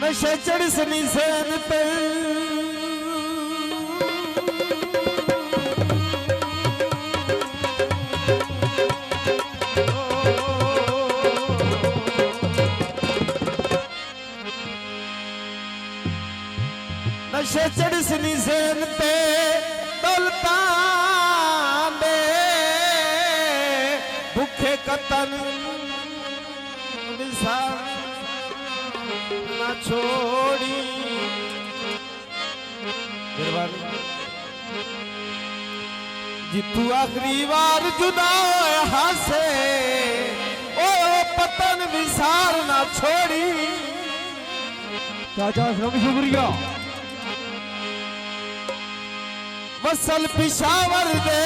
नशे चढ़ सनी सैन पे नशे चढ़ सनी सैन पे दौलता दे भूखे कतन ना छोड़ी जी तू आखिरी बार जुदा हासे ओ पतन विसार ना छोड़ी। चाचा श्रम शुक्रिया। वसल पिशावर दे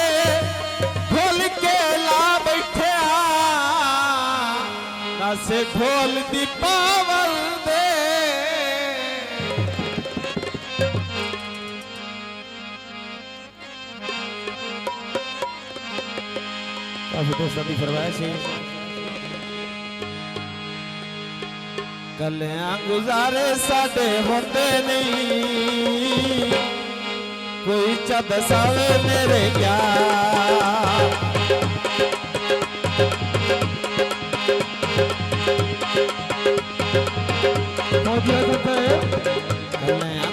ढोल के ला बैठे ना से ढोल दी पावर दे। काफी दोस्त अभी फरमाइश है गलियां गुजारे साडे होंदे नहीं कोई चद सावे मेरे क्या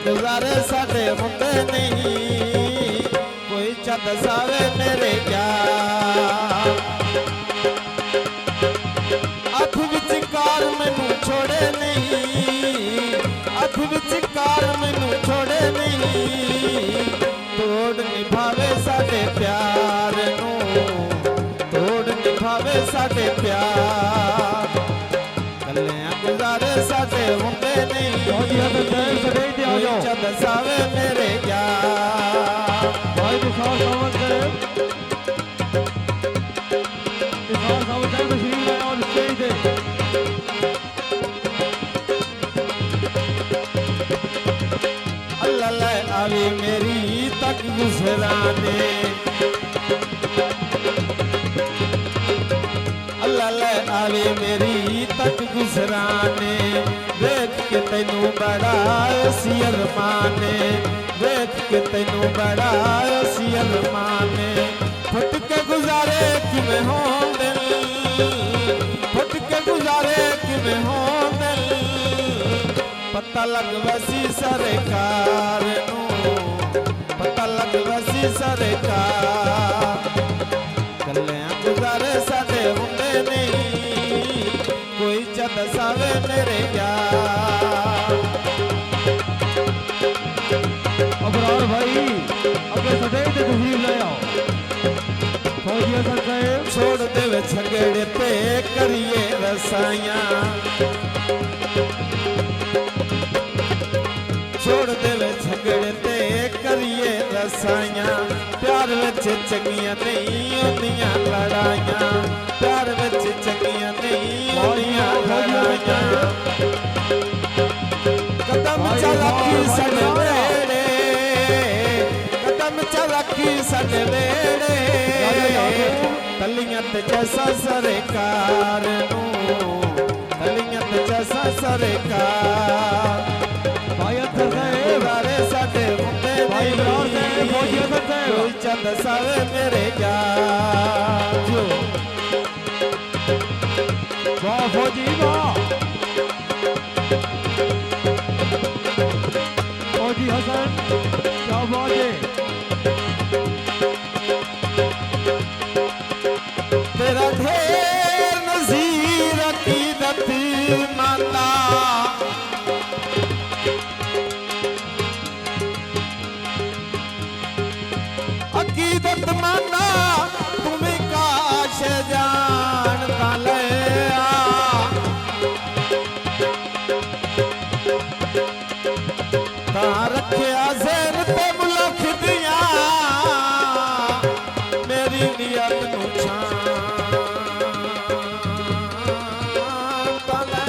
गुजारे साडे होंदे नहीं कोई चद सावे मेरे क्या अख विचकार मैनू छोड़े नहीं अख विचकार मैनू छोड़े नहीं तोड़ निभावे साडे प्यार नू तोड़ निभावे साडे प्यार गलियां गुजारे साडे होंदे नहीं चद सावे मेरे क्या भाई विशाल सावंत विशाल सावंत तशरीफ लाए और स्टेज दे अल्लाह आवे मेरी तक गुजराने अल्लाह आवे मेरी तक गुजराने देख के तेनू बड़ा सी अरमाने देख के तेनू बड़ा सी अरमाने फुट के गुजारे किवें हों दिल फुट के गुजारे किवें हों दिल पता लग वसी सरकार नू पता लग वसी सरकार गलियां गुजारे साडे हुंदे नहीं कोई चद सावे मेरे यार। अबरार भाई अगे सदैव ते तशरीफ ले आओ फौजी हसन साहब छोड़ दे झगड़े पे करिए रसाइयां छोड़ दे झगड़े ते करिए रसाइयां प्यार विच चंगियां नहीं होंदियां लड़ाइयां प्यार विच चंगियां नहीं होंदियां लड़ाइयां कदम चलाकी साडे वेड़े कदम चलाकी साडे वेड़े तलियां ते जैसा सरकार नू तलियां ते जैसा सरकार भाई अख्तर साहब गुजारे साडे हुंदे भाई इमरान साहब फौजी हसन साहब कोई चंद सावे मेरे यार जो वाह फौजी वाह फौजी हसन क्या बात है तेरा ढेर नज़ीर अकीदत माता अकीदत माना तुम्हें काश जानता ले रखिया ज़हन ते मुल्क दिया मेरी नियत नू छानता ले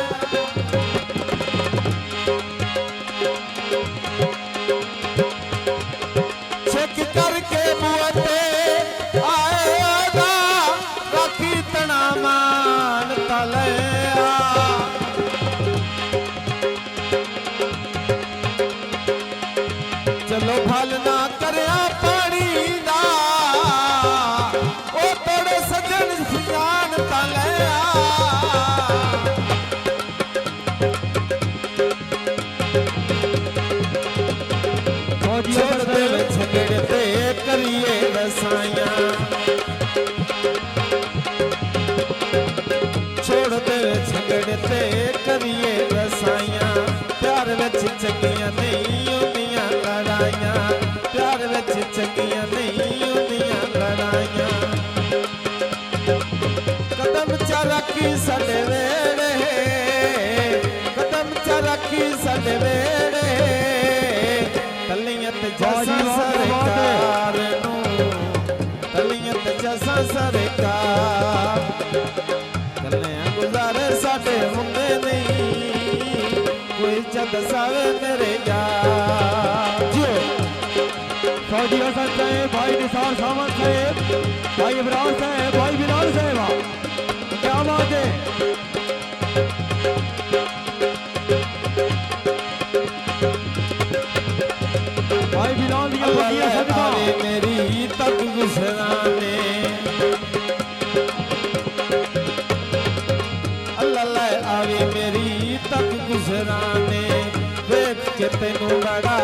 चेक करके बुआते आएगा राखी तना मान तले फौजी छोड़ अमर दे साहब झगड़े ते करिए रसाइयां छोड़ दे झगड़े ते करिए रसाइयां प्यार विच चंगियां नहीं होंदियां लड़ाइयां प्यार विच चंगियां नहीं होंदियां लड़ाइयां कदम च रखी साडे वेड़े कदम च रखी साडे वेड़े तलियत जैसा सरकार नूं तलियत जैसा सरकार कलियां गुजारे साडे हुंदे नहीं कोई जद सावे मेरे यार जो फौजी हसन साहब भाई निसार सावंत साहब भाई इमरान साहब भाई बिलाल साहब क्या बात है भाई बिलाल दिया बगिया सदका आवे मेरी तक गुजराने अल्लाह आवे मेरी तक गुजराने देख के तेनू बड़ा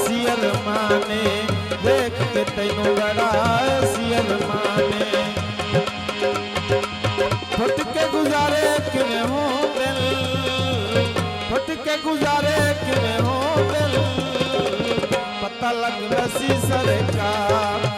सी अरमाने देख के तेनू बड़ा सी अरमाने फुट के गुजारे किवें हो दिल फुट के गुजारे किवें हो दिल पता लग वसी सरकार